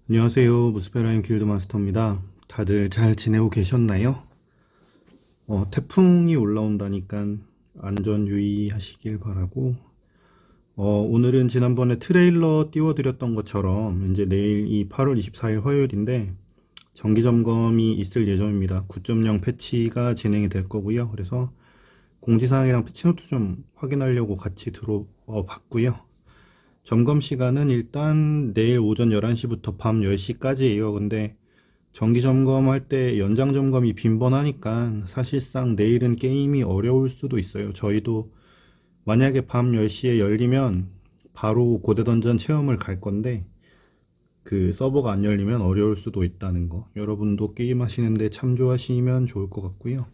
안녕하세요. 무스페라인 길드마스터입니다. 다들 잘 지내고 계셨나요? 태풍이 올라온다니까 안전 유의하시길 바라고, 오늘은 지난번에 트레일러 띄워드렸던 것처럼 이제 내일이 8월 24일 화요일인데 정기 점검이 있을 예정입니다. 9.0 패치가 진행이 될 거고요. 그래서 공지사항이랑 패치노트 좀 확인하려고 같이 들어봤고요. 점검 시간은 일단 내일 오전 11시부터 밤 10시까지예요. 근데 정기 점검할 때 연장 점검이 빈번하니까 사실상 내일은 게임이 어려울 수도 있어요. 저희도 만약에 밤 10시에 열리면 바로 고대 던전 체험을 갈 건데 그 서버가 안 열리면 어려울 수도 있다는 거. 여러분도 게임 하시는데 참조하시면 좋을 것 같고요.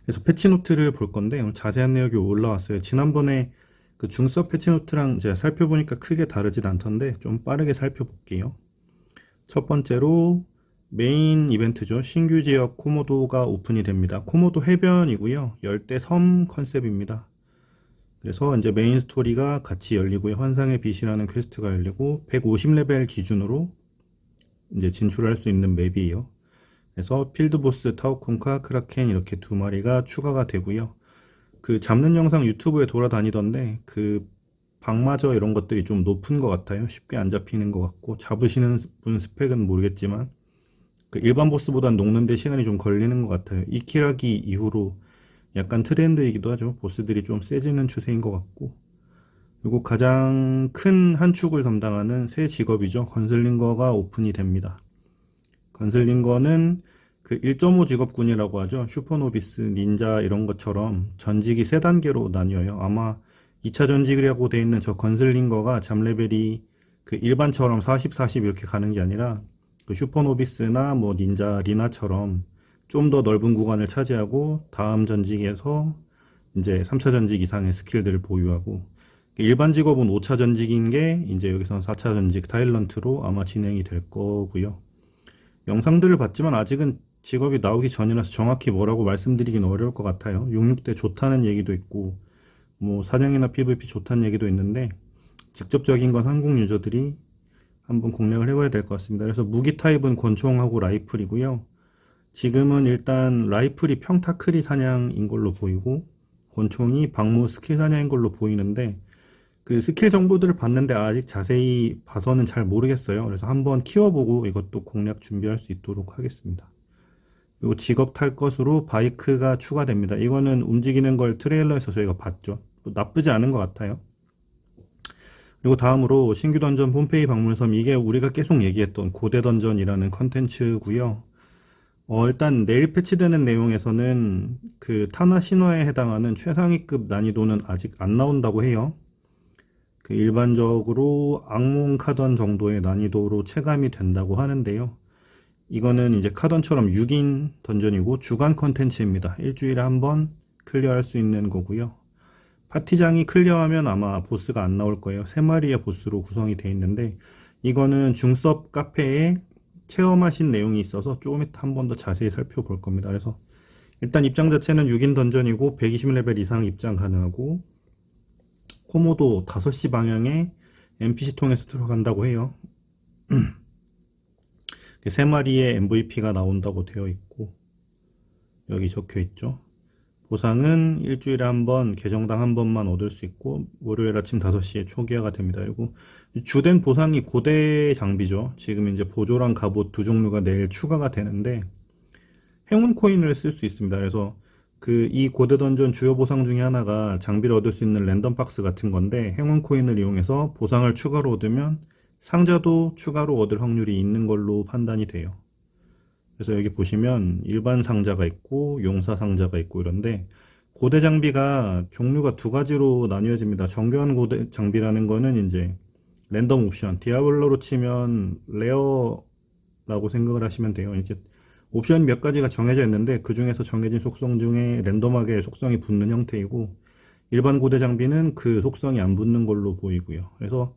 그래서 패치노트를 볼 건데 오늘 자세한 내용이 올라왔어요. 지난번에 그 중서 패치노트랑 제가 살펴보니까 크게 다르진 않던데 좀 빠르게 살펴볼게요. 첫 번째로 메인 이벤트죠. 신규 지역 코모도가 오픈이 됩니다. 코모도 해변이고요. 열대 섬 컨셉입니다. 그래서 이제 메인 스토리가 같이 열리고요. 환상의 빛이라는 퀘스트가 열리고 150레벨 기준으로 이제 진출할 수 있는 맵이에요. 그래서 필드보스 타오쿤카 크라켄 이렇게 두 마리가 추가가 되고요. 그 잡는 영상 유튜브에 돌아다니던데 그 방마저 이런 것들이 좀 높은 것 같아요. 쉽게 안 잡히는 것 같고 잡으시는 분 스펙은 모르겠지만 그 일반 보스보단 녹는데 시간이 좀 걸리는 것 같아요. 이키라기 이후로 약간 트렌드이기도 하죠. 보스들이 좀 세지는 추세인 것 같고, 그리고 가장 큰 한 축을 담당하는 새 직업이죠. 건슬링거가 오픈이 됩니다. 건슬링거는 그 1.5 직업군이라고 하죠. 슈퍼노비스, 닌자 이런 것처럼 전직이 세 단계로 나뉘어요. 아마 2차 전직이라고 돼 있는 저 건슬링거가 잡레벨이 그 일반처럼 40, 40 이렇게 가는 게 아니라 그 슈퍼노비스나 뭐 닌자 리나처럼 좀 더 넓은 구간을 차지하고 다음 전직에서 이제 3차 전직 이상의 스킬들을 보유하고, 일반 직업은 5차 전직인 게 이제 여기선 4차 전직 타일런트로 아마 진행이 될 거고요. 영상들을 봤지만 아직은 직업이 나오기 전이라서 정확히 뭐라고 말씀드리긴 어려울 것 같아요. 66대 좋다는 얘기도 있고 뭐 사냥이나 PVP 좋다는 얘기도 있는데 직접적인 건 한국 유저들이 한번 공략을 해봐야 될 것 같습니다. 그래서 무기 타입은 권총하고 라이플이고요. 지금은 일단 라이플이 평타크리 사냥인 걸로 보이고 권총이 방무 스킬 사냥인 걸로 보이는데 그 스킬 정보들을 봤는데 아직 자세히 봐서는 잘 모르겠어요. 그래서 한번 키워보고 이것도 공략 준비할 수 있도록 하겠습니다. 그리고 직업 탈 것으로 바이크가 추가됩니다. 이거는 움직이는 걸 트레일러에서 저희가 봤죠. 뭐 나쁘지 않은 것 같아요. 그리고 다음으로 신규 던전 폼페이 방문섬, 이게 우리가 계속 얘기했던 고대 던전이라는 컨텐츠고요. 일단 내일 패치되는 내용에서는 그 타나 신화에 해당하는 최상위급 난이도는 아직 안 나온다고 해요. 그 일반적으로 악몽 카던 정도의 난이도로 체감이 된다고 하는데요. 이거는 이제 카던처럼 6인 던전이고 주간 컨텐츠입니다. 일주일에 한 번 클리어할 수 있는 거고요. 파티장이 클리어하면 아마 보스가 안 나올 거예요. 3마리의 보스로 구성이 되어 있는데 이거는 중섭 카페에 체험하신 내용이 있어서 조금 이따 한 번 더 자세히 살펴볼 겁니다. 그래서 일단 입장 자체는 6인 던전이고 120레벨 이상 입장 가능하고 코모도 5시 방향에 NPC 통해서 들어간다고 해요. 3마리의 MVP가 나온다고 되어 있고 여기 적혀 있죠. 보상은 일주일에 한 번, 계정당 한 번만 얻을 수 있고 월요일 아침 5시에 초기화가 됩니다. 그리고 주된 보상이 고대 장비죠. 지금 이제 보조랑 갑옷 두 종류가 내일 추가가 되는데 행운 코인을 쓸 수 있습니다. 그래서 그 이 고대 던전 주요 보상 중에 하나가 장비를 얻을 수 있는 랜덤 박스 같은 건데 행운 코인을 이용해서 보상을 추가로 얻으면 상자도 추가로 얻을 확률이 있는 걸로 판단이 돼요. 그래서 여기 보시면 일반 상자가 있고 용사 상자가 있고 이런데 고대 장비가 종류가 두 가지로 나뉘어집니다. 정교한 고대 장비라는 거는 이제 랜덤 옵션, 디아블로로 치면 레어라고 생각을 하시면 돼요. 이제 옵션 몇 가지가 정해져 있는데 그 중에서 정해진 속성 중에 랜덤하게 속성이 붙는 형태이고, 일반 고대 장비는 그 속성이 안 붙는 걸로 보이고요. 그래서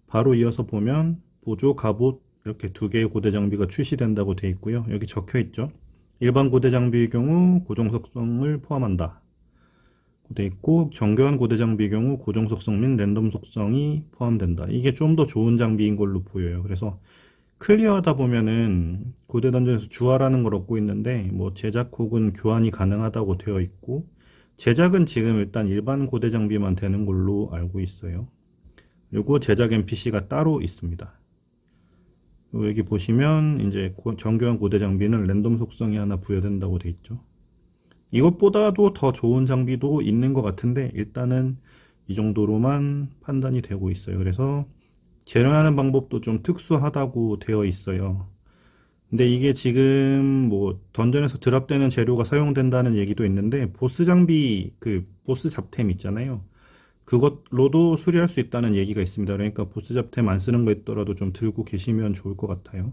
바로 이어서 보면 보조, 갑옷 이렇게 두 개의 고대 장비가 출시된다고 되어 있고요. 여기 적혀 있죠. 일반 고대 장비의 경우 고정 속성을 포함한다. 돼 있고, 정교한 고대 장비의 경우 고정 속성 및 랜덤 속성이 포함된다. 이게 좀 더 좋은 장비인 걸로 보여요. 그래서 클리어하다 보면은 고대 던전에서 주화라는 걸 얻고 있는데, 뭐 제작 혹은 교환이 가능하다고 되어 있고, 제작은 지금 일단 일반 고대 장비만 되는 걸로 알고 있어요. 그리고 제작 NPC가 따로 있습니다. 여기 보시면 이제 정교한 고대 장비는 랜덤 속성이 하나 부여된다고 돼 있죠. 이것보다도 더 좋은 장비도 있는 것 같은데 일단은 이 정도로만 판단이 되고 있어요. 그래서 재련하는 방법도 좀 특수하다고 되어 있어요. 근데 이게 지금 뭐 던전에서 드랍되는 재료가 사용된다는 얘기도 있는데 보스 장비 그 보스 잡템 있잖아요. 그것로도 수리할 수 있다는 얘기가 있습니다. 그러니까 보스 잡템 안 쓰는 거 있더라도 좀 들고 계시면 좋을 것 같아요.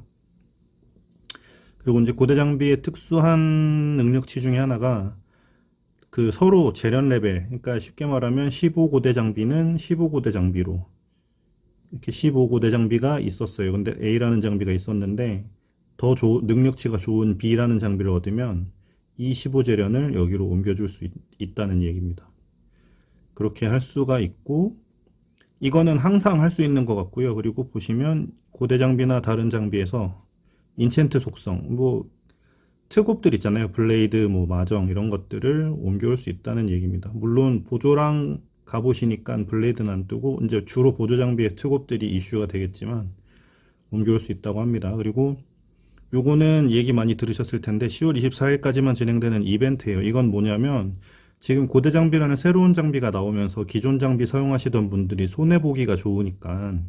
그리고 이제 고대 장비의 특수한 능력치 중에 하나가 그 서로 재련 레벨, 그러니까 쉽게 말하면 15고대 장비는 15고대 장비로 이렇게 15고대 장비가 있었어요. 근데 A라는 장비가 있었는데 더 능력치가 좋은 B라는 장비를 얻으면 이 15재련을 여기로 옮겨줄 수 있다는 얘기입니다. 그렇게 할 수가 있고 이거는 항상 할 수 있는 것 같고요. 그리고 보시면 고대 장비나 다른 장비에서 인챈트 속성, 뭐 특업들 있잖아요. 블레이드, 뭐 마정 이런 것들을 옮겨올 수 있다는 얘기입니다. 물론 보조랑 가보시니까 블레이드는 안 뜨고 이제 주로 보조 장비의 특업들이 이슈가 되겠지만 옮겨올 수 있다고 합니다. 그리고 요거는 얘기 많이 들으셨을 텐데 10월 24일까지만 진행되는 이벤트예요. 이건 뭐냐면 지금 고대 장비라는 새로운 장비가 나오면서 기존 장비 사용하시던 분들이 손해보기가 좋으니까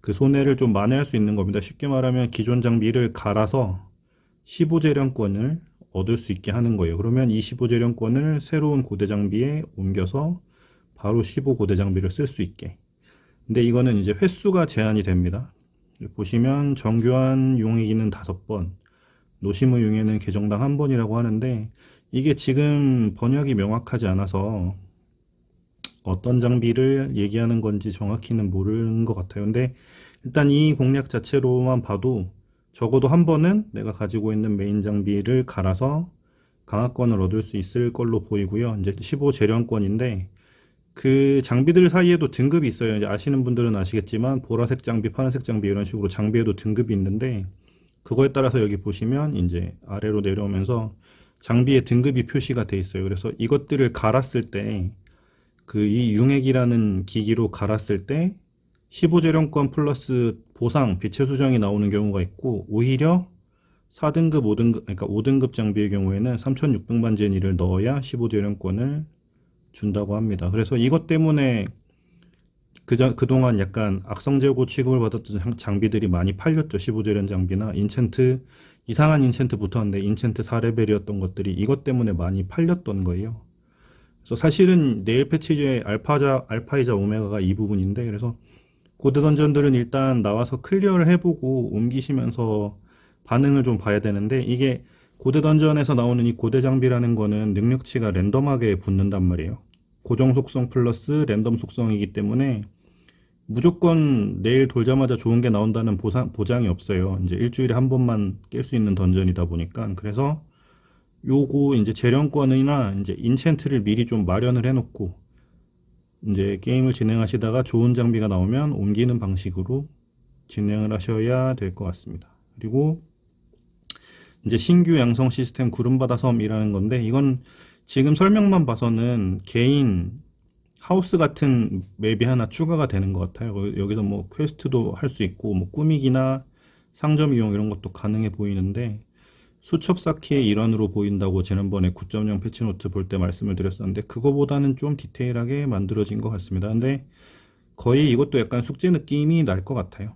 그 손해를 좀 만회할 수 있는 겁니다. 쉽게 말하면 기존 장비를 갈아서 15재련권을 얻을 수 있게 하는 거예요. 그러면 이 15재련권을 새로운 고대 장비에 옮겨서 바로 15고대 장비를 쓸 수 있게. 근데 이거는 이제 횟수가 제한이 됩니다. 보시면 정교한 용의기는 5번, 노시무 용해는 계정당 1번이라고 하는데 이게 지금 번역이 명확하지 않아서 어떤 장비를 얘기하는 건지 정확히는 모르는 것 같아요. 근데 일단 이 공략 자체로만 봐도 적어도 한 번은 내가 가지고 있는 메인 장비를 갈아서 강화권을 얻을 수 있을 걸로 보이고요. 이제 15재련권인데 그 장비들 사이에도 등급이 있어요. 이제 아시는 분들은 아시겠지만 보라색 장비, 파란색 장비 이런 식으로 장비에도 등급이 있는데 그거에 따라서 여기 보시면 이제 아래로 내려오면서 장비의 등급이 표시가 돼 있어요. 그래서 이것들을 갈았을 때 그 이 융액이라는 기기로 갈았을 때 15재련권 플러스 보상, 빛의 수정이 나오는 경우가 있고 오히려 4등급, 5등급, 그러니까 5등급 장비의 경우에는 3600만 제니를 넣어야 15재련권을 준다고 합니다. 그래서 이것 때문에 그동안 약간 악성재고 취급을 받았던 장비들이 많이 팔렸죠. 15재련 장비나 인챈트, 이상한 인챈트 붙었는데 인챈트 4레벨이었던 것들이 이것 때문에 많이 팔렸던 거예요. 그래서 사실은 내일 패치의 알파이자 오메가가 이 부분인데 그래서 고대 던전들은 일단 나와서 클리어를 해보고 옮기시면서 반응을 좀 봐야 되는데 이게 고대 던전에서 나오는 이 고대 장비라는 거는 능력치가 랜덤하게 붙는단 말이에요. 고정 속성 플러스 랜덤 속성이기 때문에 무조건 내일 돌자마자 좋은 게 나온다는 보장이 없어요. 이제 일주일에 한 번만 깰 수 있는 던전이다 보니까 그래서 요거 이제 재련권이나 이제 인챈트를 미리 좀 마련을 해놓고 이제 게임을 진행하시다가 좋은 장비가 나오면 옮기는 방식으로 진행을 하셔야 될 것 같습니다. 그리고 이제 신규 양성 시스템 구름바다 섬이라는 건데 이건 지금 설명만 봐서는 개인 하우스 같은 맵이 하나 추가가 되는 것 같아요. 여기서 뭐 퀘스트도 할 수 있고 뭐 꾸미기나 상점 이용 이런 것도 가능해 보이는데 수첩 쌓기의 일환으로 보인다고 지난번에 9.0 패치노트 볼 때 말씀을 드렸었는데 그거보다는 좀 디테일하게 만들어진 것 같습니다. 근데 거의 이것도 약간 숙제 느낌이 날 것 같아요.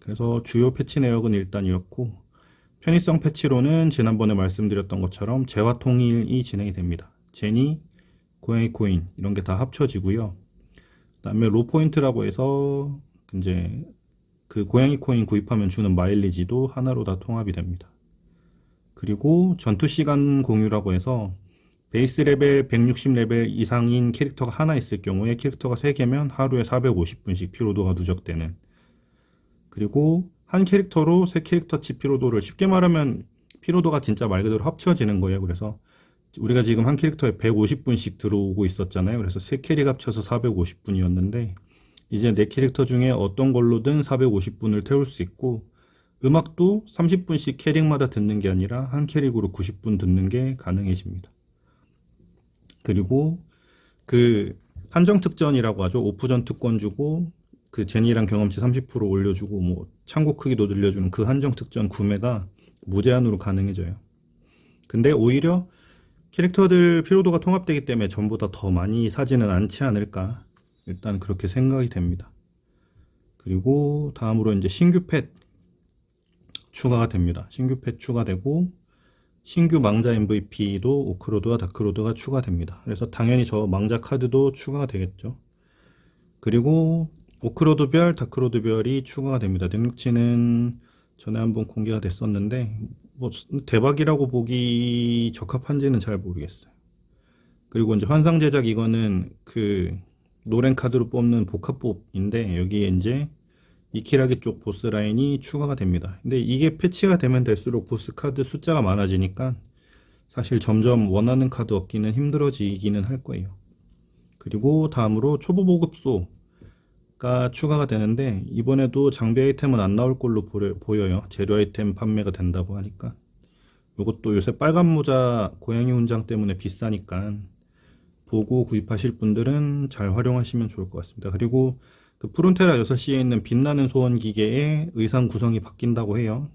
그래서 주요 패치 내역은 일단 이렇고 편의성 패치로는 지난번에 말씀드렸던 것처럼 재화 통일이 진행이 됩니다. 제니, 고양이 코인 이런 게 다 합쳐지고요. 그다음에 로 포인트라고 해서 이제 그 고양이 코인 구입하면 주는 마일리지도 하나로 다 통합이 됩니다. 그리고 전투 시간 공유라고 해서 베이스 레벨 160레벨 이상인 캐릭터가 하나 있을 경우에 캐릭터가 3개면 하루에 450분씩 피로도가 누적되는 그리고 한 캐릭터로 3캐릭터치 피로도를 쉽게 말하면 피로도가 진짜 말 그대로 합쳐지는 거예요. 그래서 우리가 지금 한 캐릭터에 150분씩 들어오고 있었잖아요. 그래서 세 캐릭 합쳐서 450분이었는데 이제 내 캐릭터 중에 어떤 걸로든 450분을 태울 수 있고 음악도 30분씩 캐릭마다 듣는 게 아니라 한 캐릭으로 90분 듣는 게 가능해집니다. 그리고 그 한정 특전이라고 하죠. 오프전 특권 주고 그 제니랑 경험치 30% 올려주고 뭐 창고 크기도 늘려주는 그 한정 특전 구매가 무제한으로 가능해져요. 근데 오히려 캐릭터들 피로도가 통합되기 때문에 전보다 더 많이 사지는 않지 않을까. 일단 그렇게 생각이 됩니다. 그리고 다음으로 이제 신규 펫 추가가 됩니다. 신규 펫 추가되고 신규 망자 MVP도 오크로드와 다크로드가 추가됩니다. 그래서 당연히 저 망자 카드도 추가가 되겠죠. 그리고 오크로드별, 다크로드별이 추가가 됩니다. 능력치는 전에 한번 공개가 됐었는데 뭐 대박이라고 보기 적합한지는 잘 모르겠어요. 그리고 이제 환상 제작 이거는 그 노랭 카드로 뽑는 복합법인데 여기에 이제 이키라기 쪽 보스 라인이 추가가 됩니다. 근데 이게 패치가 되면 될수록 보스 카드 숫자가 많아지니까 사실 점점 원하는 카드 얻기는 힘들어지기는 할 거예요. 그리고 다음으로 초보 보급소가 추가가 되는데 이번에도 장비 아이템은 안 나올 걸로 보여요. 재료 아이템 판매가 된다고 하니까. 이것도 요새 빨간 모자 고양이 훈장 때문에 비싸니까 보고 구입하실 분들은 잘 활용하시면 좋을 것 같습니다. 그리고 그 프론테라 6시에 있는 빛나는 소원 기계의 의상 구성이 바뀐다고 해요.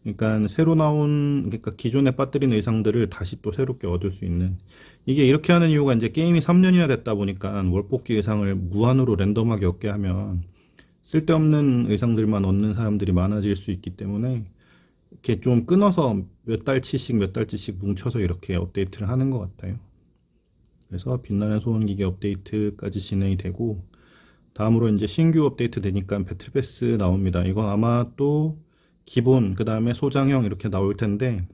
그러니까 새로 나온, 그러니까 기존에 빠뜨린 의상들을 다시 또 새롭게 얻을 수 있는. 이게 이렇게 하는 이유가 이제 게임이 3년이나 됐다 보니까 월뽑기 의상을 무한으로 랜덤하게 얻게 하면 쓸데없는 의상들만 얻는 사람들이 많아질 수 있기 때문에 이렇게 좀 끊어서 몇 달치씩 뭉쳐서 이렇게 업데이트를 하는 것 같아요. 그래서 빛나는 소원 기계 업데이트까지 진행이 되고 다음으로 이제 신규 업데이트 되니까 배틀패스 나옵니다. 이건 아마 또 기본, 그 다음에 소장형 이렇게 나올 텐데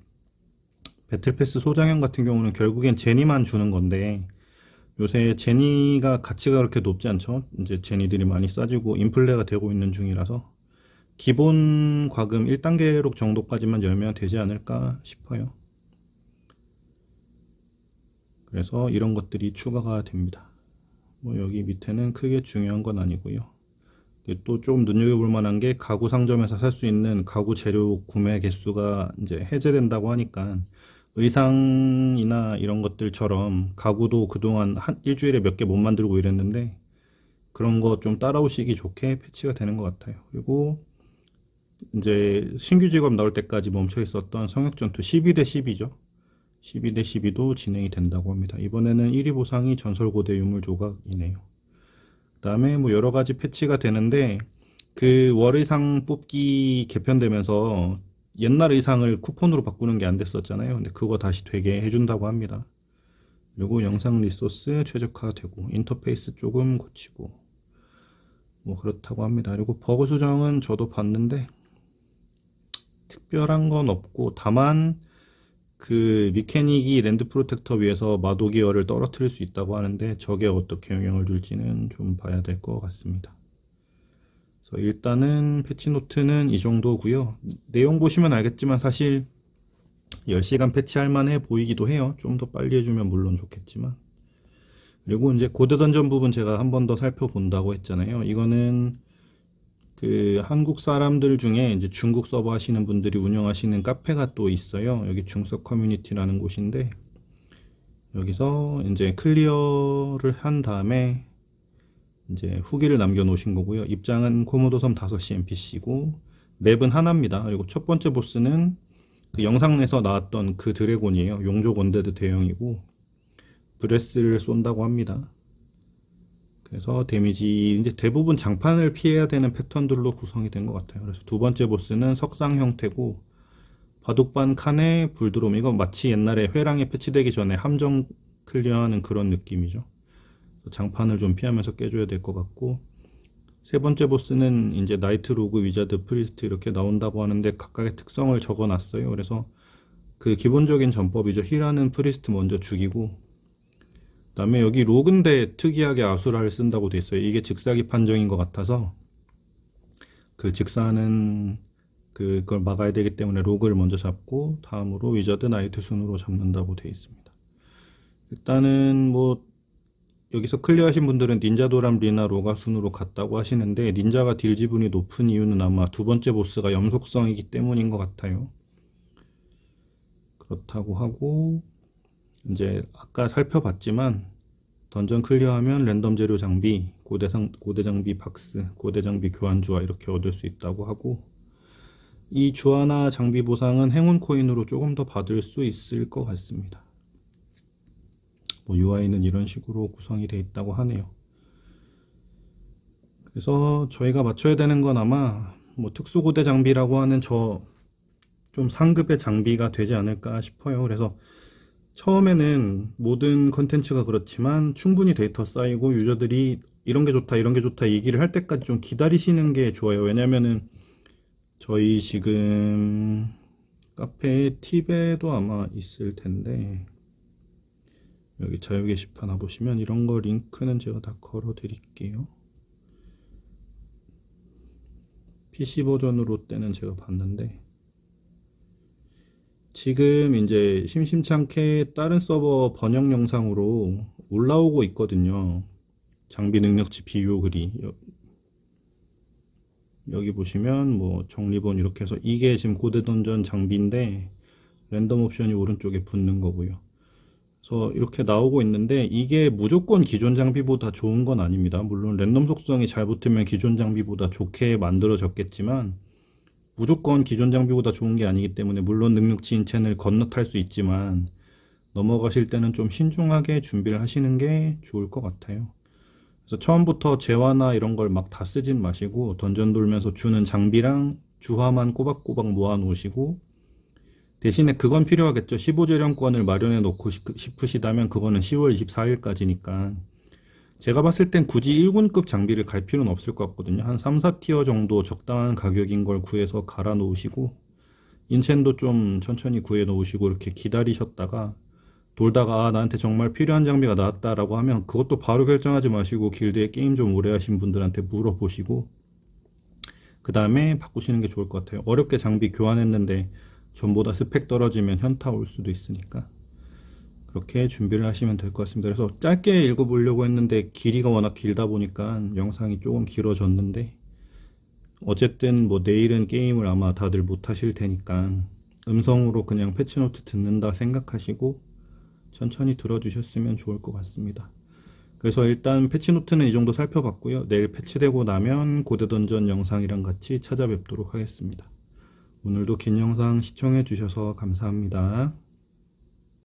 배틀패스 소장형 같은 경우는 결국엔 제니만 주는 건데 요새 제니가 가치가 그렇게 높지 않죠. 이제 제니들이 많이 싸지고 인플레가 되고 있는 중이라서 기본 과금 1단계록 정도까지만 열면 되지 않을까 싶어요. 그래서 이런 것들이 추가가 됩니다. 뭐 여기 밑에는 크게 중요한 건 아니고요. 또 좀 눈여겨볼 만한 게 가구 상점에서 살 수 있는 가구 재료 구매 개수가 이제 해제된다고 하니까 의상이나 이런 것들처럼 가구도 그동안 일주일에 몇 개 못 만들고 이랬는데 그런 거 좀 따라오시기 좋게 패치가 되는 것 같아요. 그리고 이제 신규 직업 나올 때까지 멈춰 있었던 성역전투 12대 10이죠. 12대 12도 진행이 된다고 합니다. 이번에는 1위 보상이 전설고대 유물 조각이네요. 그 다음에 뭐 여러 가지 패치가 되는데 그 월의상 뽑기 개편되면서 옛날 의상을 쿠폰으로 바꾸는 게 안 됐었잖아요. 근데 그거 다시 되게 해준다고 합니다. 그리고 영상 리소스 최적화되고 인터페이스 조금 고치고 뭐 그렇다고 합니다. 그리고 버그 수정은 저도 봤는데 특별한 건 없고 다만 그 미케닉이 랜드 프로텍터 위에서 마도기어를 떨어뜨릴 수 있다고 하는데 저게 어떻게 영향을 줄지는 좀 봐야 될 것 같습니다. 그래서 일단은 패치노트는 이 정도고요. 내용 보시면 알겠지만 사실 10시간 패치할 만해 보이기도 해요. 좀 더 빨리 해주면 물론 좋겠지만. 그리고 이제 고대 던전 부분 제가 한 번 더 살펴본다고 했잖아요. 이거는 그 한국 사람들 중에 이제 중국 서버 하시는 분들이 운영하시는 카페가 또 있어요. 여기 중석 커뮤니티라는 곳인데 여기서 이제 클리어를 한 다음에 이제 후기를 남겨 놓으신 거고요. 입장은 코모도섬 5시 NPC고 맵은 하나입니다. 그리고 첫 번째 보스는 그 영상에서 나왔던 그 드래곤이에요. 용족 원데드 대형이고 브레스를 쏜다고 합니다. 그래서 데미지 이제 대부분 장판을 피해야 되는 패턴들로 구성이 된 것 같아요. 그래서 두 번째 보스는 석상 형태고 바둑반 칸에 불드롬. 이건 마치 옛날에 회랑에 패치되기 전에 함정 클리어하는 그런 느낌이죠. 장판을 좀 피하면서 깨줘야 될 것 같고 세 번째 보스는 이제 나이트 로그 위자드 프리스트 이렇게 나온다고 하는데 각각의 특성을 적어 놨어요. 그래서 그 기본적인 전법이죠. 힐하는 프리스트 먼저 죽이고 그 다음에 여기 로그인데 특이하게 아수라를 쓴다고 돼 있어요. 이게 즉사기 판정인 것 같아서 그 즉사하는 그걸 막아야 되기 때문에 로그를 먼저 잡고 다음으로 위저드 나이트 순으로 잡는다고 되어 있습니다. 일단은 뭐 여기서 클리어하신 분들은 닌자 도람 리나 로가 순으로 갔다고 하시는데, 닌자가 딜 지분이 높은 이유는 아마 두 번째 보스가 염속성이기 때문인 것 같아요. 그렇다고 하고 이제 아까 살펴봤지만 던전 클리어하면 랜덤 재료 장비, 고대 장비 박스, 고대 장비 교환 주화 이렇게 얻을 수 있다고 하고, 이 주화나 장비 보상은 행운 코인으로 조금 더 받을 수 있을 것 같습니다. 뭐 UI는 이런 식으로 구성이 되어 있다고 하네요. 그래서 저희가 맞춰야 되는 건 아마 뭐 특수고대 장비라고 하는 저 좀 상급의 장비가 되지 않을까 싶어요. 그래서 처음에는 모든 컨텐츠가 그렇지만 충분히 데이터 쌓이고 유저들이 이런 게 좋다 이런 게 좋다 얘기를 할 때까지 좀 기다리시는 게 좋아요. 왜냐면은 저희 지금 카페에 팁에도 아마 있을 텐데, 여기 자유 게시판 와보시면 이런 거 링크는 제가 다 걸어 드릴게요. PC 버전으로 때는 제가 봤는데, 지금 이제 심심찮게 다른 서버 번역 영상으로 올라오고 있거든요. 장비 능력치 비교 글이 여기 보시면 뭐 정리본 이렇게 해서 이게 지금 고대 던전 장비인데 랜덤 옵션이 오른쪽에 붙는 거고요. 그래서 이렇게 나오고 있는데 이게 무조건 기존 장비보다 좋은 건 아닙니다. 물론 랜덤 속성이 잘 붙으면 기존 장비보다 좋게 만들어졌겠지만 무조건 기존 장비보다 좋은 게 아니기 때문에, 물론 능력치 인챈을 건너탈 수 있지만 넘어가실 때는 좀 신중하게 준비를 하시는 게 좋을 것 같아요. 그래서 처음부터 재화나 이런 걸 막 다 쓰진 마시고 던전 돌면서 주는 장비랑 주화만 꼬박꼬박 모아 놓으시고, 대신에 그건 필요하겠죠. 15재련권을 마련해 놓고 싶으시다면 그거는 10월 24일까지니까 제가 봤을 땐 굳이 1군급 장비를 갈 필요는 없을 것 같거든요. 한 3, 4티어 정도 적당한 가격인 걸 구해서 갈아 놓으시고 인챈도 좀 천천히 구해 놓으시고 이렇게 기다리셨다가 돌다가 나한테 정말 필요한 장비가 나왔다라고 하면 그것도 바로 결정하지 마시고 길드에 게임 좀 오래 하신 분들한테 물어보시고 그 다음에 바꾸시는 게 좋을 것 같아요. 어렵게 장비 교환했는데 전보다 스펙 떨어지면 현타 올 수도 있으니까 그렇게 준비를 하시면 될 것 같습니다. 그래서 짧게 읽어보려고 했는데 길이가 워낙 길다 보니까 영상이 조금 길어졌는데, 어쨌든 뭐 내일은 게임을 아마 다들 못 하실 테니까 음성으로 그냥 패치노트 듣는다 생각하시고 천천히 들어주셨으면 좋을 것 같습니다. 그래서 일단 패치노트는 이 정도 살펴봤고요. 내일 패치되고 나면 고대던전 영상이랑 같이 찾아뵙도록 하겠습니다. 오늘도 긴 영상 시청해 주셔서 감사합니다.